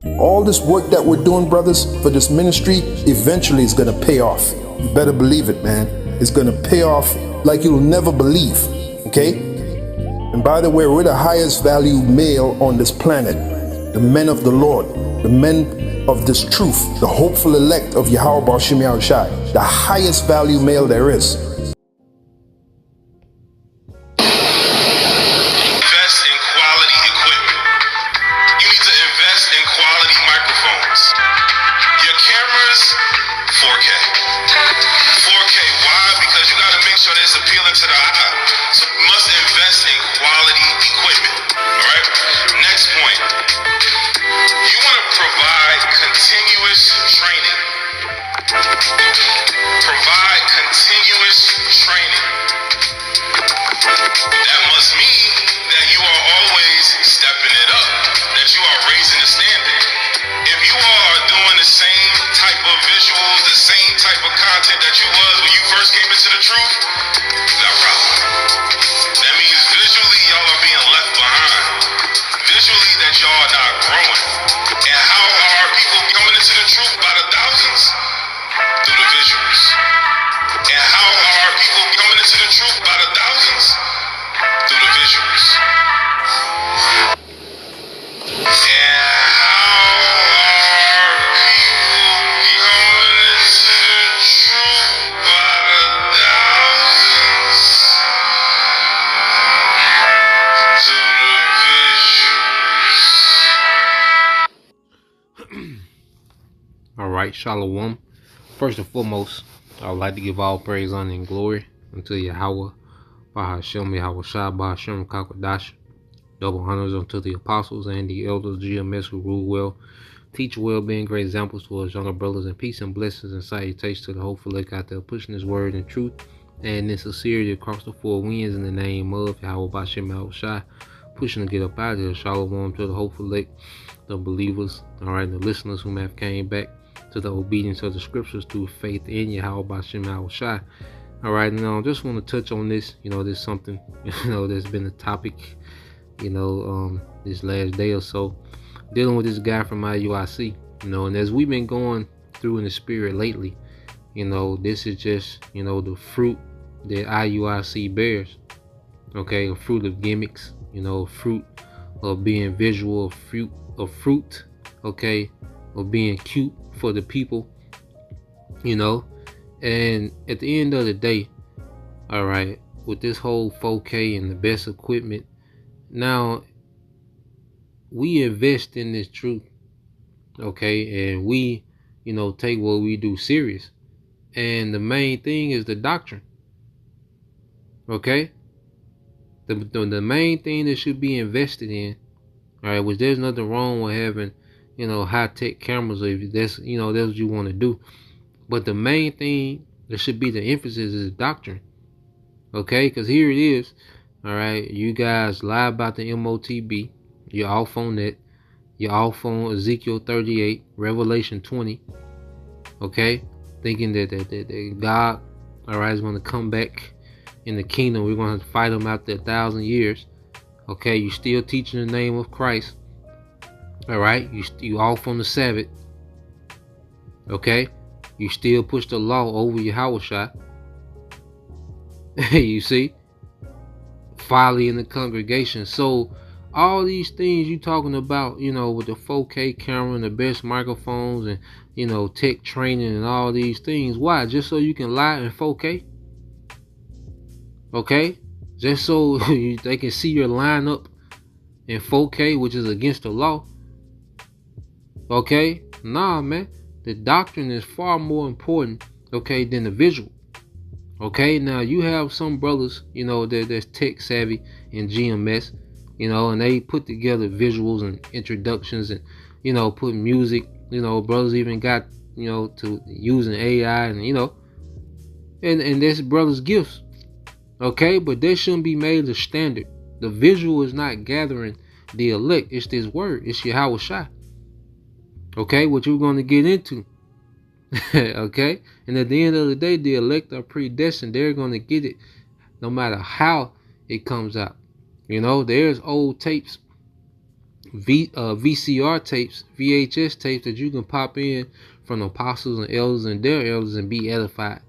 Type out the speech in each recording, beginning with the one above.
All this work that we're doing, brothers, for this ministry, eventually is going to pay off. You better believe it, man. It's going to pay off like you'll never believe, okay? And by the way, we're the highest value male on this planet. The men of the Lord, the men of this truth, the hopeful elect of Yahweh Bashim Yahushai, the highest value male there is. Invest in quality equipment. You need to invest in quality microphones. Your cameras, 4K. 4K, why? Because you got to make sure that it's appealing to the eye. So you must invest in quality equipment. All right? Next point. You want to provide continuous training. Provide continuous training. That must mean that you are always stepping it up, that you are raising the standard. If you all are doing the same type of visuals, the same type of content that you was when you first came into the truth, you got a problem. That means visually y'all are being left behind. Visually that y'all are not growing. And how are people coming into the truth by the thousands? Through the visuals. And how are people coming into the truth by the thousands? Through the visuals. And how are people coming into the truth by the thousands? Through the visuals. All right, Shalom. First and foremost, I would like to give all praise, honor, and glory unto Yahweh, Bahashem, Yahweh Shai, Bahashem, Kakwadash. Double honors unto the apostles and the elders, GMS, who rule well, teach well, being great examples to us younger brothers, and peace and blessings and salutations to the hopeful elect out there pushing His word and truth and in sincerity across the four winds in the name of Yahweh Bahashem, Yahweh Shai, pushing to get up out of here. Shalom to the hopeful elect, the believers, all right, the listeners who have came back to the obedience of the scriptures through faith in Yahweh Bashim Yahweh Shai. All right, now I just want to touch on this. There's something, that's been a topic, this last day or so, dealing with this guy from IUIC, and as we've been going through in the spirit lately, this is just, the fruit that IUIC bears, okay, a fruit of gimmicks, a fruit of being visual, a fruit, okay, of being cute for the people, and at the end of the day, all right, with this whole 4K and the best equipment, now we invest in this truth, okay, and we, take what we do serious, and the main thing is the doctrine, okay, the main thing that should be invested in, all right, which there's nothing wrong with having, high-tech cameras, if that's, that's what you want to do. But the main thing that should be the emphasis is doctrine. Okay? Because here it is. All right? You guys lie about the MOTB. You're off on that. You're off on Ezekiel 38, Revelation 20. Okay? Thinking that God, all right, is going to come back in the kingdom. We're going to fight him after 1,000 years. Okay? You're still teaching the name of Christ. All right, you off on the Sabbath. Okay, you still push the law over your Yahushua. You see, folly in the congregation. So all these things you talking about, with the 4K camera and the best microphones and tech training and all these things. Why? Just so you can lie in 4K? Okay, just so they can see your lineup in 4K, which is against the law. Okay, nah, man, the doctrine is far more important, okay, than the visual. Okay, now you have some brothers, that's tech savvy in GMS, and they put together visuals and introductions and, put music, brothers even got, to using AI and, and that's brothers' gifts. Okay, but that shouldn't be made a standard. The visual is not gathering the elect, it's this word, it's Yahweh Shai. Okay, what you're going to get into. Okay, and at the end of the day, the elect are predestined. They're going to get it no matter how it comes out. There's old tapes VCR tapes, VHS tapes that you can pop in from apostles and elders and their elders and be edified.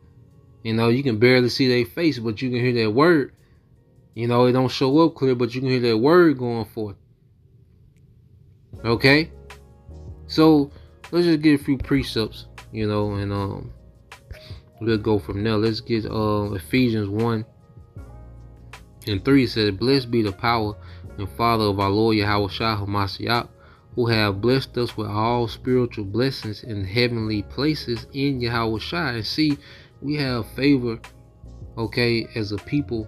You know, you can barely see their face, but you can hear that word. You know, it don't show up clear, but you can hear that word going forth. Okay? So let's just get a few precepts, you know, and we'll go from there. Let's get Ephesians 1:3 says, "Blessed be the power and Father of our Lord Yahweh Shah HaMashiach, who have blessed us with all spiritual blessings in heavenly places in Yahweh Shah." And see, we have favor, okay, as a people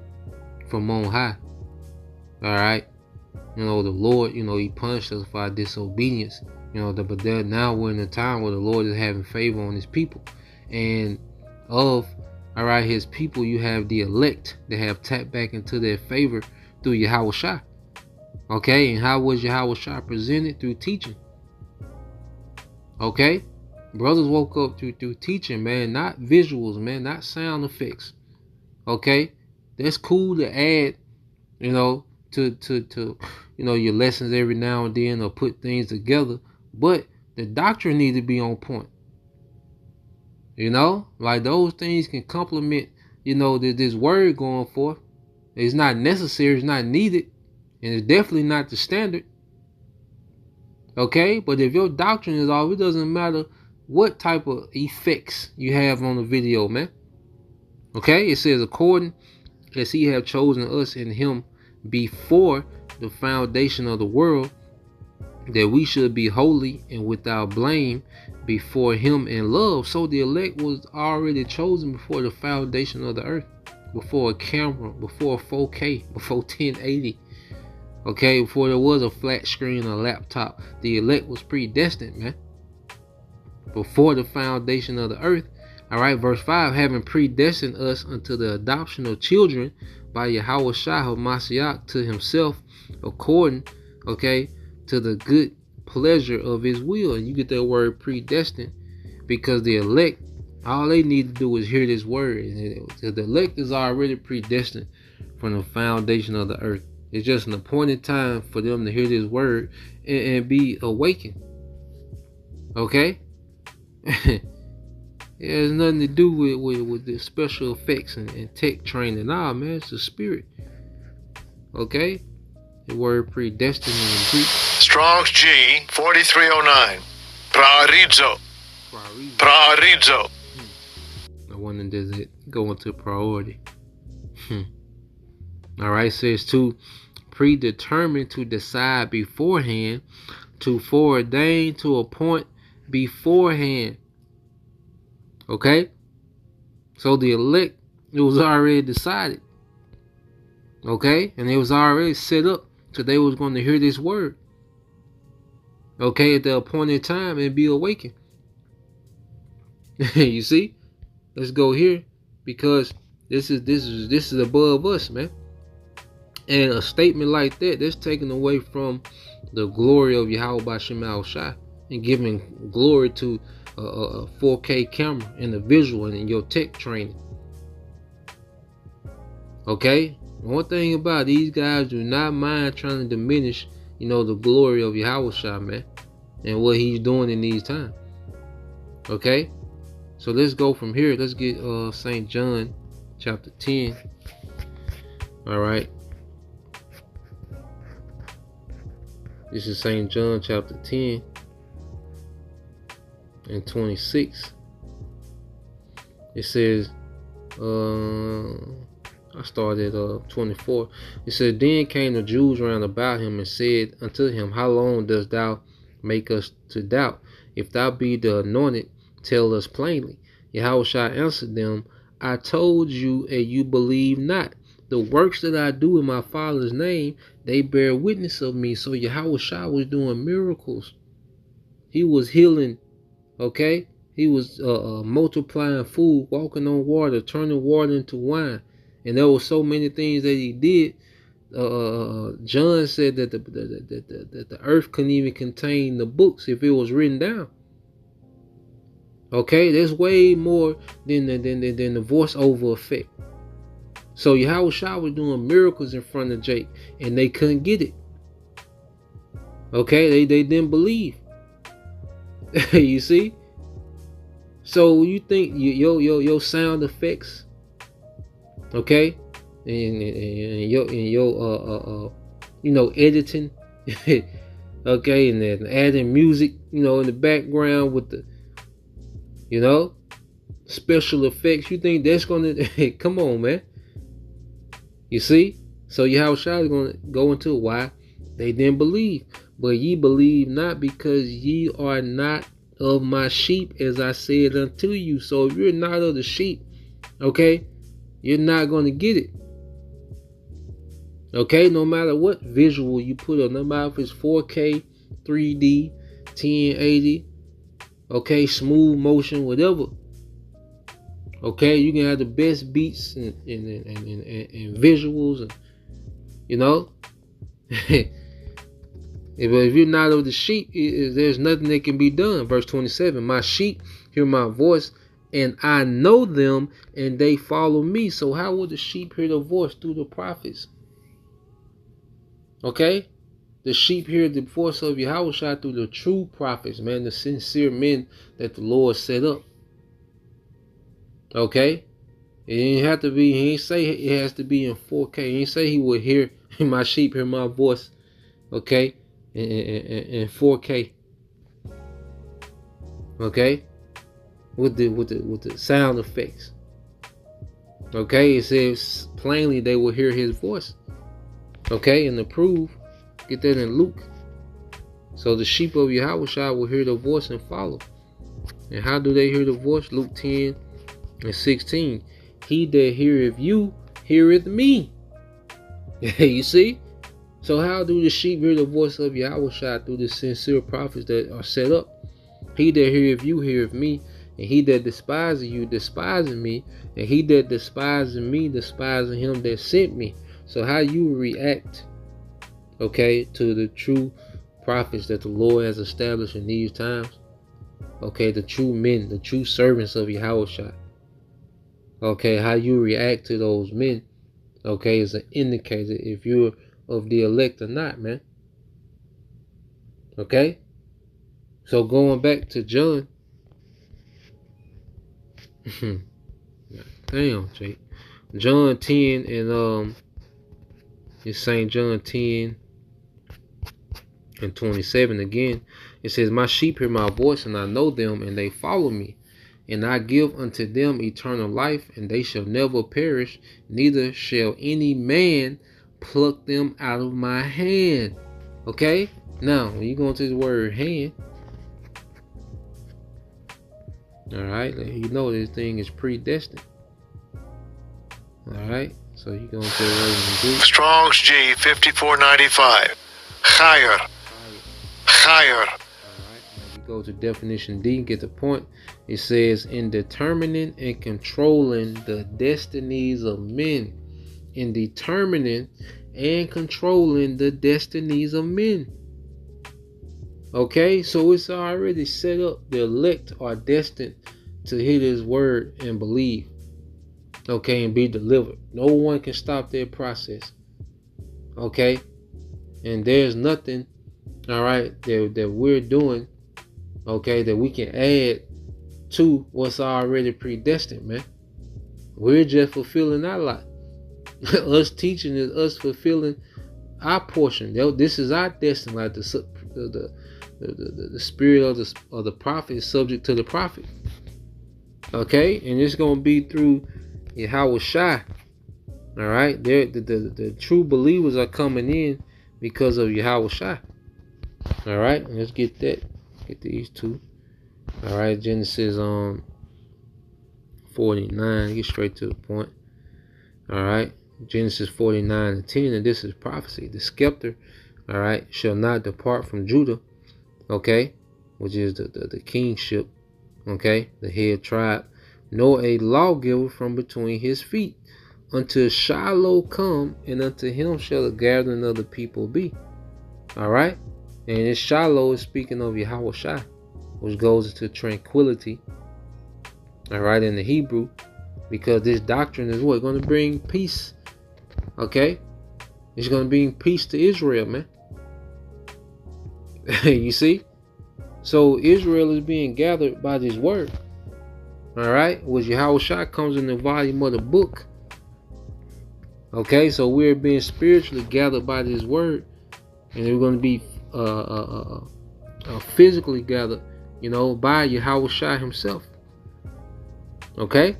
from on high. Alright? You know, the Lord, you know, he punished us for our disobedience. You know, but now we're in a time where the Lord is having favor on his people. And alright, his people, you have the elect that have tapped back into their favor through Yahweh Shah. Okay, and how was Yahweh Shah presented? Through teaching. Okay? Brothers woke up through teaching, man, not visuals, man, not sound effects. Okay? That's cool to add, you know, to you know, your lessons every now and then, or put things together, but the doctrine needs to be on point. You know, like those things can complement, you know, this word going forth. It's not necessary, it's not needed, and it's definitely not the standard. Okay, but if your doctrine is off, it doesn't matter what type of effects you have on the video, man. Okay, it says, "According as he have chosen us in him before the foundation of the world, that we should be holy and without blame before him in love." So the elect was already chosen before the foundation of the earth, before a camera, before 4K, before 1080. Okay, before there was a flat screen or laptop, the elect was predestined, man. Before the foundation of the earth. Alright, verse 5, "Having predestined us unto the adoption of children by Yahweh Shah HaMashiach to himself, according, okay, to the good pleasure of his will." And you get that word predestined because the elect, all they need to do is hear this word. The elect is already predestined from the foundation of the earth. It's just an appointed time for them to hear this word and be awakened. Okay? It has nothing to do with the special effects and tech training. Nah, man, it's the spirit. Okay? The word predestined in Greek. Strong's G 4309. Priorizo. Priorizo. I wonder, does it go into priority? Alright, says to predetermine, to decide beforehand, to foreordain, to appoint beforehand. Okay? So the elect, it was already decided. Okay? And it was already set up so they was going to hear this word. Okay, at the appointed time and be awakened. You see? Let's go here, because this is above us, man. And a statement like that, that's taken away from the glory of Yahweh B'Shem Al-Shai and giving glory to a 4K camera and the visual and your tech training. Okay? One thing about these guys, do not mind trying to diminish, you know, the glory of Yahweh Shai, man, and what he's doing in these times. Okay? So let's go from here. Let's get St. John chapter 10. Alright. This is St. John chapter 10 and 26. It says, I started 24. It said, "Then came the Jews round about him and said unto him, How long dost thou make us to doubt? If thou be the anointed, tell us plainly. Yahushua answered them, I told you, and you believe not. The works that I do in my Father's name, they bear witness of me." So Yahushua was doing miracles. He was healing, okay? He was multiplying food, walking on water, turning water into wine. And there were so many things that he did. John said that the earth couldn't even contain the books if it was written down. Okay, that's way more than the voiceover effect. So Yahushua was doing miracles in front of Jake, and they couldn't get it. Okay, they didn't believe. You see? So you think your sound effects, okay, and your editing, okay, and then adding music, in the background with the, special effects. You think that's gonna come on, man? You see? So Yahushua is gonna go into why they didn't believe. But ye believe not, because ye are not of my sheep, as I said unto you. So if you're not of the sheep, okay, you're not gonna get it. Okay, no matter what visual you put on, no matter if it's 4K, 3D, 1080, okay, smooth motion, whatever. Okay, you can have the best beats and visuals, and if you're not of the sheep, there's nothing that can be done. Verse 27, my sheep hear my voice, and I know them, and they follow me. So how would the sheep hear the voice? Through the prophets. Okay? The sheep hear the voice of Yahushua through the true prophets, man, the sincere men that the Lord set up. Okay? It didn't have to be, he didn't say it has to be in 4K. He didn't say he would hear, my sheep hear my voice, okay, in 4K. Okay? With the sound effects. Okay? It says plainly they will hear his voice. Okay? And to prove, get that in Luke. So the sheep of Yahushua will hear the voice and follow. And how do they hear the voice? Luke 10 and 16. He that heareth you, heareth me. You see? So how do the sheep hear the voice of Yahushua? Through the sincere prophets that are set up. He that heareth you, heareth me. And he that despises you, despises me. And he that despises me, despises him that sent me. So how you react, okay, to the true prophets that the Lord has established in these times. Okay, the true men, the true servants of Yahushua. Okay, how you react to those men, okay, is an indicator if you're of the elect or not, man. Okay? So going back to John. Damn, Jake. John 10 and it's St. John 10 and 27 again. It says, my sheep hear my voice, and I know them, and they follow me. And I give unto them eternal life, and they shall never perish, neither shall any man pluck them out of my hand. Okay? Now, when you go into the word hand, alright, you know this thing is predestined. Alright, so you go into the word in Greek. Strong's G 5495. Higher. Higher. Go to definition D, get the point. It says, in determining and controlling the destinies of men. In determining and controlling the destinies of men. Okay, so it's already set up. The elect are destined to hear this word and believe. Okay, and be delivered. No one can stop their process. Okay, and there's nothing, all right, that we're doing, okay, that we can add to what's already predestined, man. We're just fulfilling our lot. Us teaching is us fulfilling our portion. This is our destiny. Like the spirit of the prophet is subject to the prophet. Okay, and it's gonna be through Yahushua. All right, the true believers are coming in because of Yahushua. All right, let's get that. Get these two. All right, Genesis 49. Get straight to the point. All right, Genesis 49 and 10, and this is prophecy. The scepter, all right, shall not depart from Judah. Okay, which is the kingship. Okay, the head tribe, nor a lawgiver from between his feet, until Shiloh come, and unto him shall the gathering of the people be. All right, and this Shiloh is speaking of Yahushua, which goes into tranquility. All right, in the Hebrew, because this doctrine is what going to bring peace. Okay, it's going to bring peace to Israel, man. You see? So Israel is being gathered by this word. All right, which Yahushua comes in the volume of the book. Okay, so we're being spiritually gathered by this word, and we're going to be physically gathered, by Yahushua himself. Okay,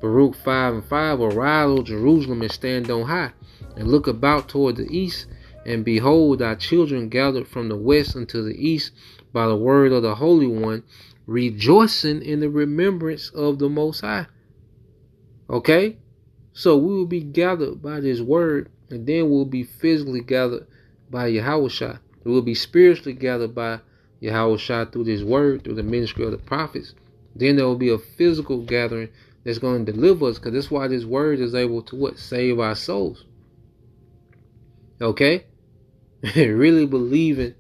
Baruch 5:5. Arise, O Jerusalem, and stand on high, and look about toward the east, and behold, thy children gathered from the west unto the east by the word of the Holy One, rejoicing in the remembrance of the Most High. Okay, so we will be gathered by this word, and then we'll be physically gathered by Yahushua. We will be spiritually gathered by Yahushua through this word, through the ministry of the prophets. Then there will be a physical gathering that's going to deliver us, because that's why this word is able to save our souls. Okay, really believing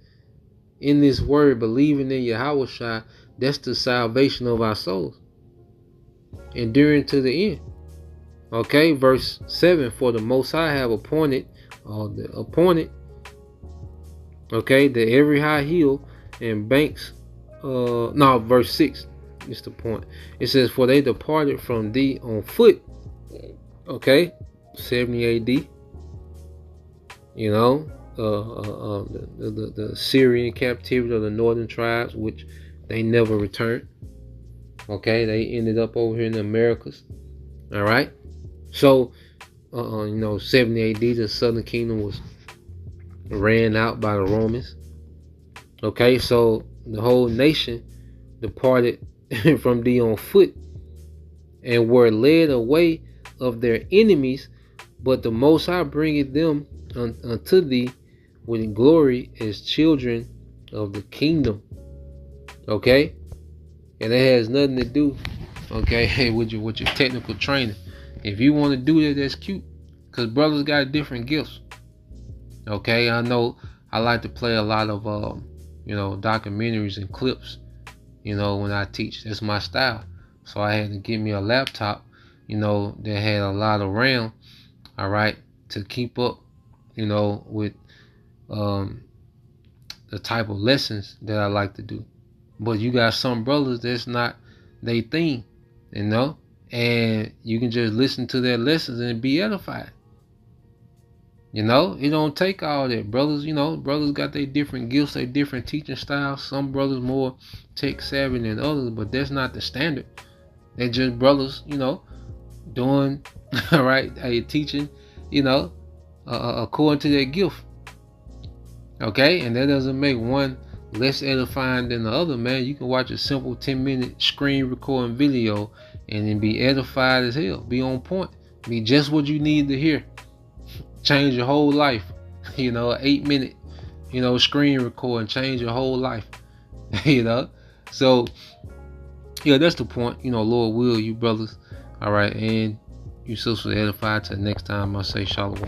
in this word, believing in Yahushua, that's the salvation of our souls, enduring to the end. Okay, verse 7. For the Most High have appointed, okay, that every high hill and banks, verse 6 is the point. It says, for they departed from thee on foot. Okay, 70 AD. The Syrian captivity of the northern tribes, which they never returned. Okay, they ended up over here in the Americas. All right, so 70 AD, the southern kingdom was ran out by the Romans. Okay, so the whole nation departed from thee on foot, and were led away of their enemies, but the Most High bringeth them unto thee with glory as children of the kingdom. Okay, and it has nothing to do, okay, with your technical training. If you want to do that, that's cute, because brothers got different gifts. Okay, I know I like to play a lot of documentaries and clips, when I teach. That's my style. So I had to get me a laptop, that had a lot of RAM, all right, to keep up, with the type of lessons that I like to do. But you got some brothers that's not they thing, and you can just listen to their lessons and be edified. It don't take all that. Brothers, brothers got their different gifts, their different teaching styles. Some brothers more tech savvy than others, but that's not the standard. They're just brothers, doing all right, teaching, according to their gift. Okay, and that doesn't make one less edifying than the other, man. You can watch a simple 10-minute screen recording video and then be edified as hell, be on point, be just what you need to hear, change your whole life. An 8-minute, screen recording, change your whole life. So yeah, that's the point. Lord will, you brothers, all right, and you sisters edified. Till next time, I say shalom.